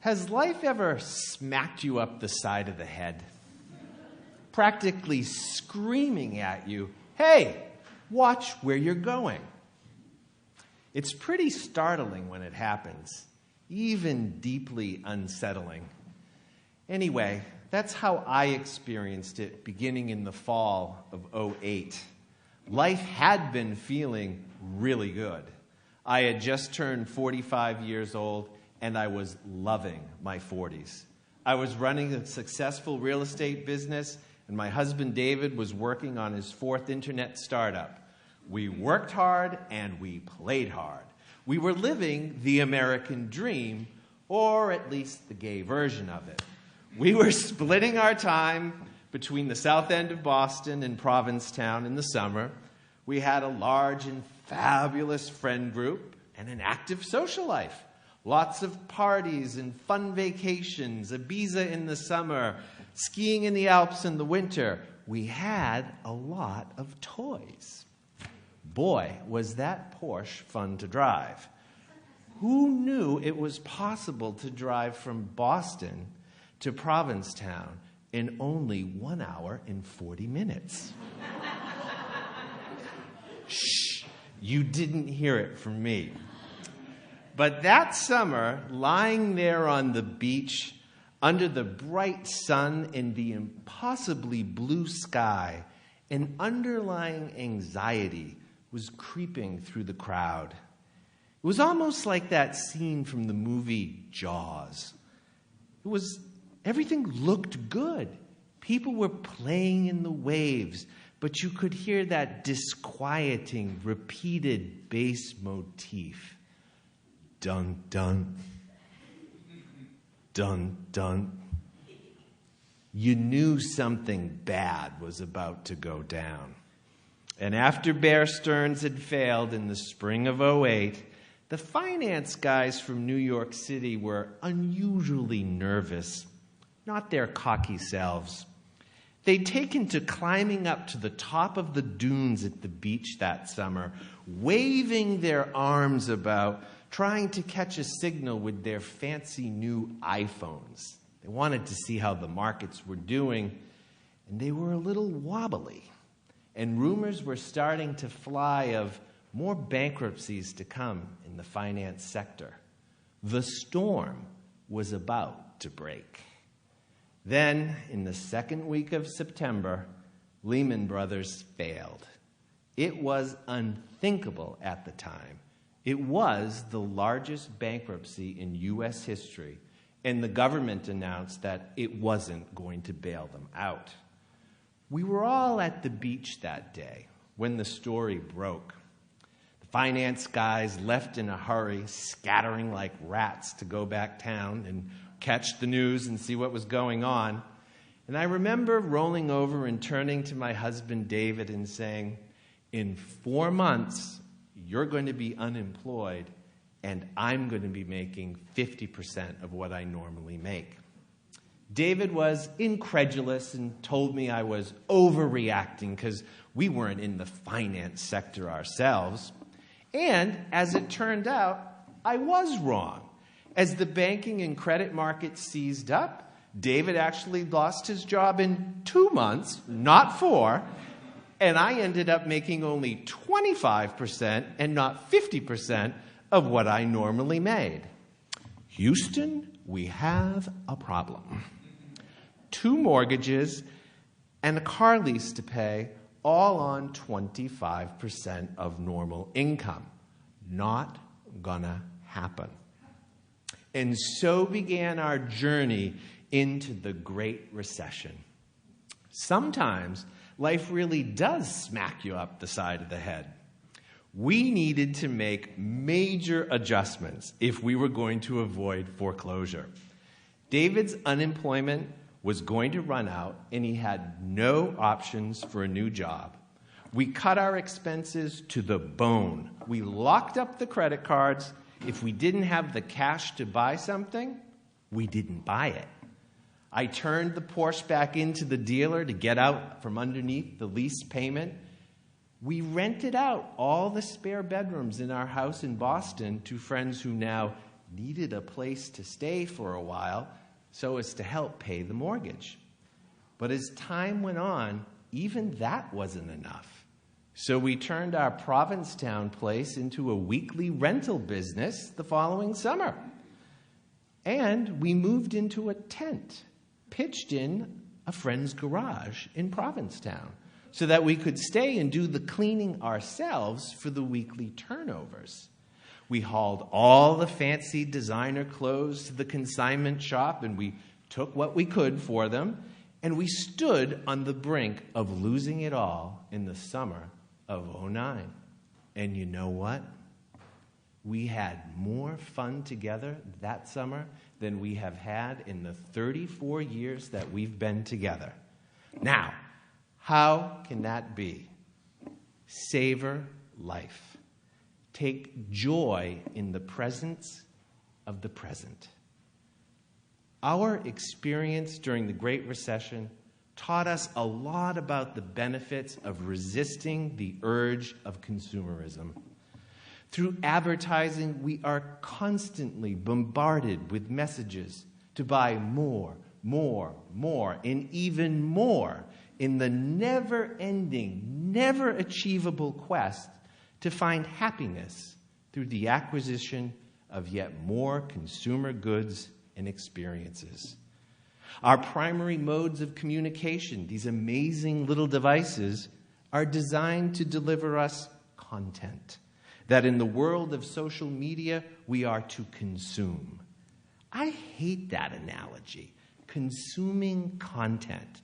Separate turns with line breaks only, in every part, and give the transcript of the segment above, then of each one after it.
Has life ever smacked you up the side of the head? Practically screaming at you, hey, watch where you're going. It's pretty startling when it happens, even deeply unsettling. Anyway, that's how I experienced it beginning in the fall of '08. Life had been feeling really good. I had just turned 45 years old, and I was loving my 40s. I was running a successful real estate business, and my husband David was working on his 4th internet startup. We worked hard and we played hard. We were living the American dream, or at least the gay version of it. We were splitting our time between the south end of Boston and Provincetown in the summer. We had a large and fabulous friend group and an active social life. Lots of parties and fun vacations, Ibiza in the summer, skiing in the Alps in the winter. We had a lot of toys. Boy, was that Porsche fun to drive. Who knew it was possible to drive from Boston to Provincetown in only 1 hour and 40 minutes? Shh, you didn't hear it from me. But that summer, lying there on the beach, under the bright sun and the impossibly blue sky, an underlying anxiety was creeping through the crowd. It was almost like that scene from the movie Jaws. Everything looked good. People were playing in the waves, but you could hear that disquieting, repeated bass motif. Dun, dun. Dun, dun. You knew something bad was about to go down. And after Bear Stearns had failed in the spring of '08, the finance guys from New York City were unusually nervous, not their cocky selves. They'd taken to climbing up to the top of the dunes at the beach that summer, waving their arms about, trying to catch a signal with their fancy new iPhones. They wanted to see how the markets were doing, and they were a little wobbly. And rumors were starting to fly of more bankruptcies to come in the finance sector. The storm was about to break. Then, in the second week of September, Lehman Brothers failed. It was unthinkable at the time. It was the largest bankruptcy in U.S. history, and the government announced that it wasn't going to bail them out. We were all at the beach that day when the story broke. The finance guys left in a hurry, scattering like rats to go back town and catch the news and see what was going on. And I remember rolling over and turning to my husband David and saying, in 4 months, you're going to be unemployed, and I'm going to be making 50% of what I normally make. David was incredulous and told me I was overreacting because we weren't in the finance sector ourselves. And as it turned out, I was wrong. As the banking and credit markets seized up, David actually lost his job in 2 months, not 4, and I ended up making only 25% and not 50% of what I normally made. Houston, we have a problem. 2 mortgages and a car lease to pay, all on 25% of normal income. Not gonna happen. And so began our journey into the Great Recession. Sometimes life really does smack you up the side of the head. We needed to make major adjustments if we were going to avoid foreclosure. David's unemployment was going to run out, and he had no options for a new job. We cut our expenses to the bone. We locked up the credit cards. If we didn't have the cash to buy something, we didn't buy it. I turned the Porsche back into the dealer to get out from underneath the lease payment. We rented out all the spare bedrooms in our house in Boston to friends who now needed a place to stay for a while so as to help pay the mortgage. But as time went on, even that wasn't enough. So we turned our Provincetown place into a weekly rental business the following summer. And we moved into a tent pitched in a friend's garage in Provincetown so that we could stay and do the cleaning ourselves for the weekly turnovers. We hauled all the fancy designer clothes to the consignment shop, and we took what we could for them, and we stood on the brink of losing it all in the summer of '09. And you know what? We had more fun together that summer than we have had in the 34 years that we've been together. Now, how can that be? Savor life. Take joy in the presence of the present. Our experience during the Great Recession taught us a lot about the benefits of resisting the urge of consumerism. Through advertising, we are constantly bombarded with messages to buy more, and even more in the never-ending, never-achievable quest to find happiness through the acquisition of yet more consumer goods and experiences. Our primary modes of communication, these amazing little devices, are designed to deliver us content that in the world of social media we are to consume. I hate that analogy, consuming content.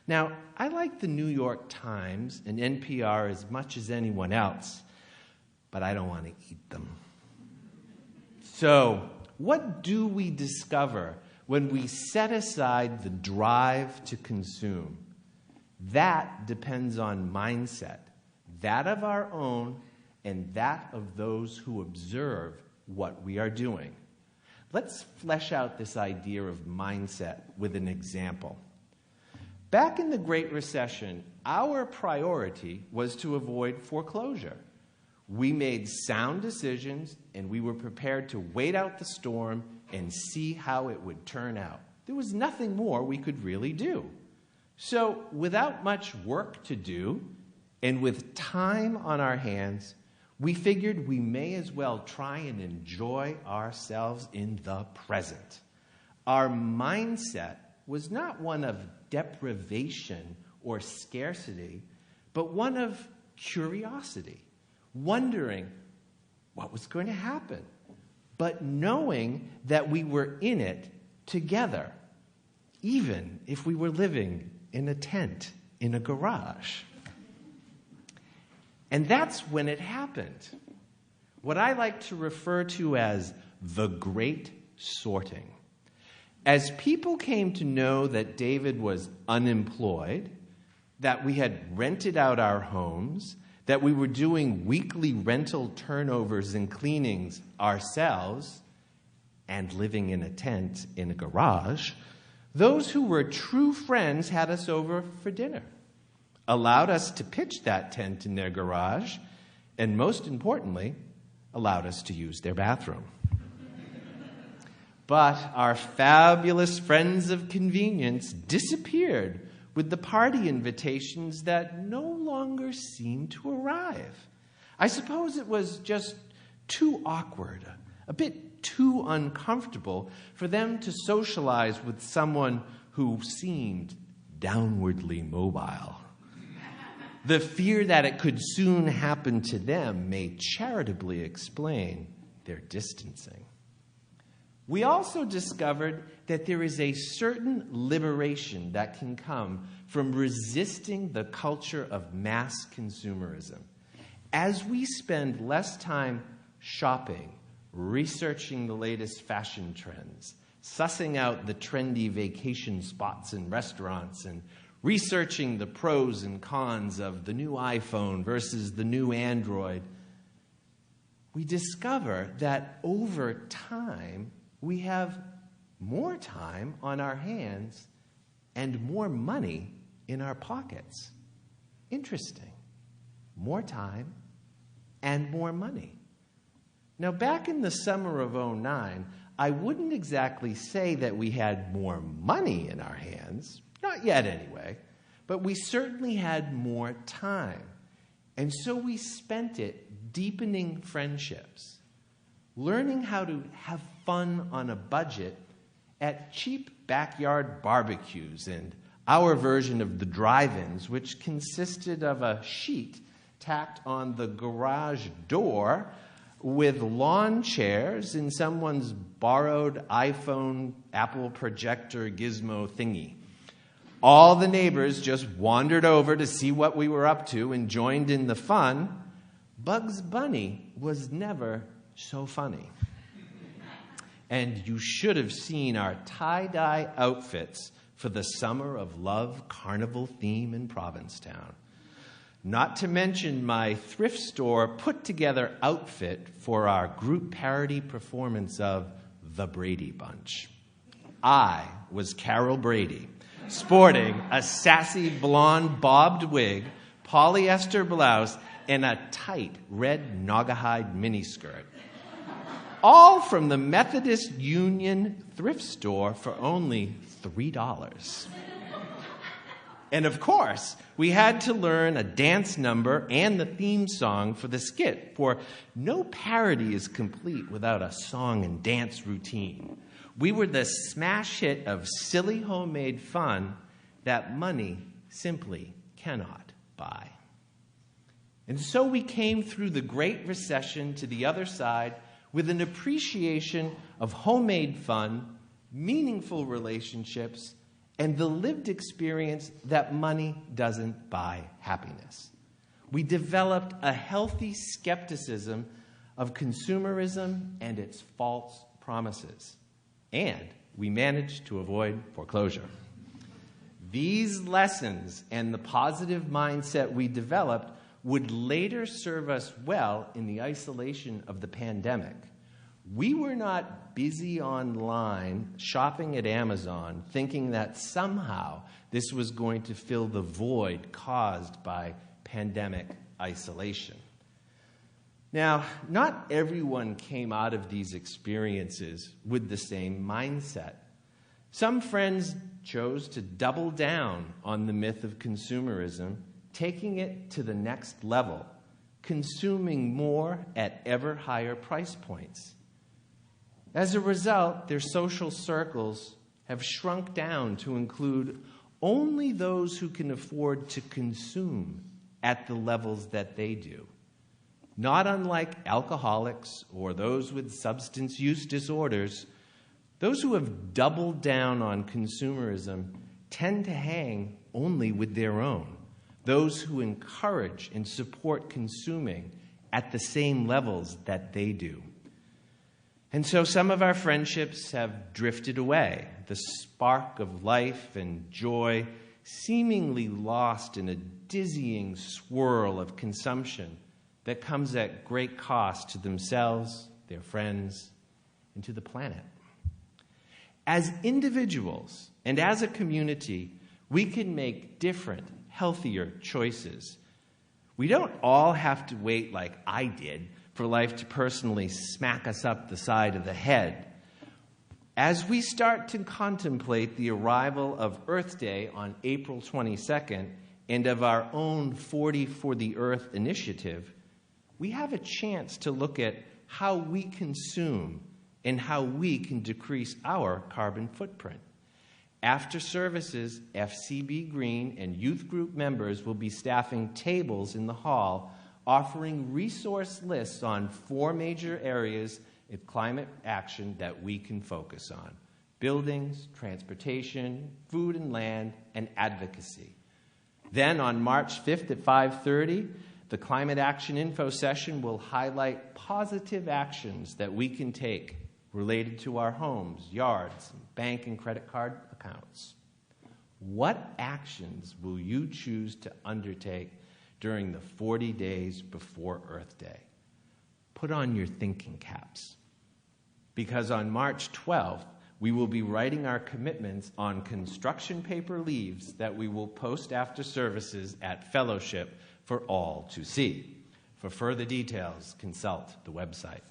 Now, I like the New York Times and NPR as much as anyone else, but I don't want to eat them. So, what do we discover when we set aside the drive to consume? That depends on mindset, that of our own and that of those who observe what we are doing. Let's flesh out this idea of mindset with an example. Back in the Great Recession, our priority was to avoid foreclosure. We made sound decisions, and we were prepared to wait out the storm and see how it would turn out. There was nothing more we could really do. So, without much work to do, and with time on our hands, we figured we may as well try and enjoy ourselves in the present. Our mindset was not one of deprivation or scarcity, but one of curiosity, wondering what was going to happen, but knowing that we were in it together, even if we were living in a tent in a garage. And that's when it happened. What I like to refer to as the Great Sorting. As people came to know that David was unemployed, that we had rented out our homes, that we were doing weekly rental turnovers and cleanings ourselves, and living in a tent in a garage, those who were true friends had us over for dinner, allowed us to pitch that tent in their garage, and most importantly, allowed us to use their bathroom. But our fabulous friends of convenience disappeared with the party invitations that no longer seemed to arrive. I suppose it was just too awkward, a bit too uncomfortable for them to socialize with someone who seemed downwardly mobile. The fear that it could soon happen to them may charitably explain their distancing. We also discovered that there is a certain liberation that can come from resisting the culture of mass consumerism. As we spend less time shopping, researching the latest fashion trends, sussing out the trendy vacation spots and restaurants, and researching the pros and cons of the new iPhone versus the new Android, we discover that over time, we have more time on our hands and more money in our pockets. Interesting. More time and more money. Now, back in the summer of '09, I wouldn't exactly say that we had more money in our hands, not yet anyway, but we certainly had more time. And so we spent it deepening friendships, learning how to have fun on a budget at cheap backyard barbecues and our version of the drive-ins, which consisted of a sheet tacked on the garage door with lawn chairs and someone's borrowed iPhone Apple projector gizmo thingy. All the neighbors just wandered over to see what we were up to and joined in the fun. Bugs Bunny was never so funny. And you should have seen our tie-dye outfits for the Summer of Love Carnival theme in Provincetown. Not to mention my thrift store put-together outfit for our group parody performance of The Brady Bunch. I was Carol Brady, sporting a sassy blonde bobbed wig, polyester blouse, and a tight red Naugahyde miniskirt. All from the Methodist Union thrift store for only $3. And of course, we had to learn a dance number and the theme song for the skit, for no parody is complete without a song and dance routine. We were the smash hit of silly homemade fun that money simply cannot buy. And so we came through the Great Recession to the other side with an appreciation of homemade fun, meaningful relationships, and the lived experience that money doesn't buy happiness. We developed a healthy skepticism of consumerism and its false promises. And we managed to avoid foreclosure. These lessons and the positive mindset we developed would later serve us well in the isolation of the pandemic. We were not busy online shopping at Amazon thinking that somehow this was going to fill the void caused by pandemic isolation. Now, not everyone came out of these experiences with the same mindset. Some friends chose to double down on the myth of consumerism, taking it to the next level, consuming more at ever higher price points. As a result, their social circles have shrunk down to include only those who can afford to consume at the levels that they do. Not unlike alcoholics or those with substance use disorders, those who have doubled down on consumerism tend to hang only with their own. Those who encourage and support consuming at the same levels that they do. And so some of our friendships have drifted away, the spark of life and joy seemingly lost in a dizzying swirl of consumption that comes at great cost to themselves, their friends, and to the planet. As individuals and as a community, we can make different, healthier choices. We don't all have to wait like I did for life to personally smack us up the side of the head. As we start to contemplate the arrival of Earth Day on April 22nd and of our own 40 for the Earth initiative, we have a chance to look at how we consume and how we can decrease our carbon footprint. After services, FCB Green and youth group members will be staffing tables in the hall, offering resource lists on 4 major areas of climate action that we can focus on: buildings, transportation, food and land, and advocacy. Then on March 5th at 5:30, the Climate Action Info session will highlight positive actions that we can take related to our homes, yards, bank and credit card accounts. What actions will you choose to undertake during the 40 days before Earth Day? Put on your thinking caps. Because on March 12th, we will be writing our commitments on construction paper leaves that we will post after services at Fellowship for all to see. For further details, consult the website.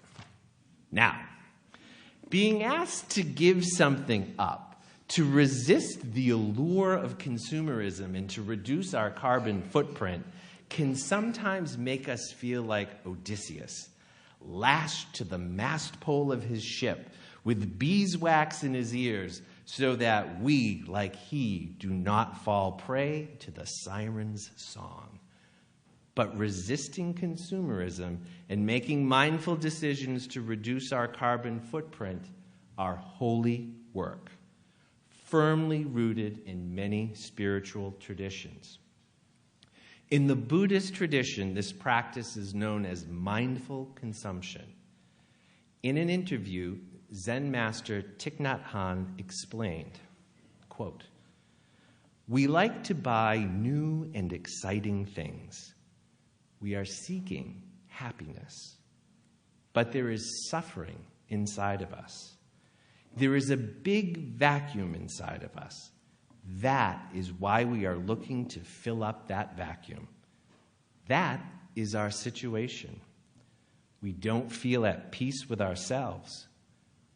Now, being asked to give something up, to resist the allure of consumerism and to reduce our carbon footprint can sometimes make us feel like Odysseus, lashed to the mast pole of his ship with beeswax in his ears so that we, like he, do not fall prey to the siren's song. But resisting consumerism and making mindful decisions to reduce our carbon footprint are holy work, firmly rooted in many spiritual traditions. In the Buddhist tradition, this practice is known as mindful consumption. In an interview, Zen master Thich Nhat Hanh explained, quote, "We like to buy new and exciting things. We are seeking happiness, but there is suffering inside of us. There is a big vacuum inside of us. That is why we are looking to fill up that vacuum. That is our situation. We don't feel at peace with ourselves.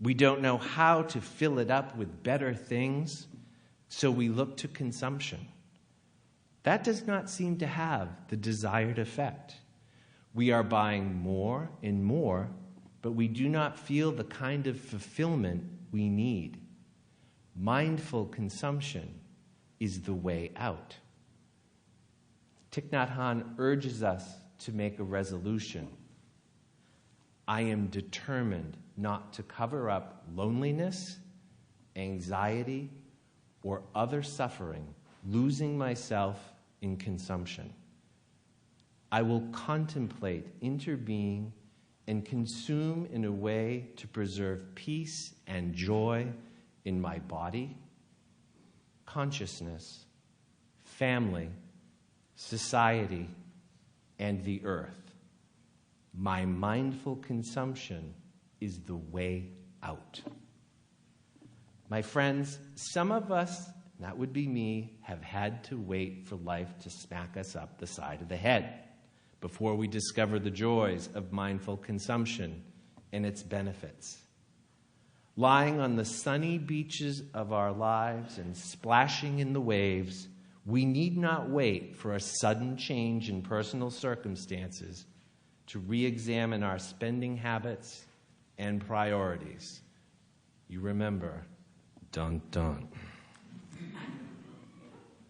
We don't know how to fill it up with better things, so we look to consumption. That does not seem to have the desired effect. We are buying more and more, but we do not feel the kind of fulfillment we need. Mindful consumption is the way out." Thich Nhat Hanh urges us to make a resolution. I am determined not to cover up loneliness, anxiety, or other suffering, losing myself in consumption. I will contemplate interbeing and consume in a way to preserve peace and joy in my body, consciousness, family, society, and the earth. My mindful consumption is the way out. My friends, some of us, that would be me, have had to wait for life to smack us up the side of the head before we discover the joys of mindful consumption and its benefits. Lying on the sunny beaches of our lives and splashing in the waves, we need not wait for a sudden change in personal circumstances to re-examine our spending habits and priorities. You remember, dun dun.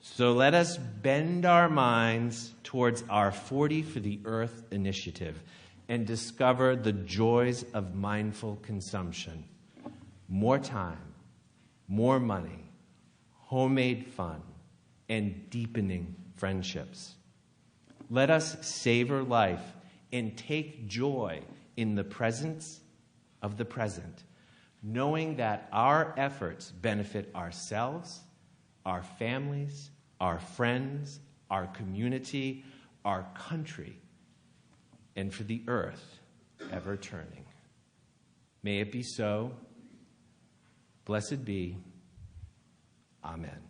So let us bend our minds towards our 40 for the Earth initiative and discover the joys of mindful consumption. More time, more money, homemade fun, and deepening friendships. Let us savor life and take joy in the presence of the present, knowing that our efforts benefit ourselves, our families, our friends, our community, our country, and for the earth ever turning. May it be so. Blessed be. Amen.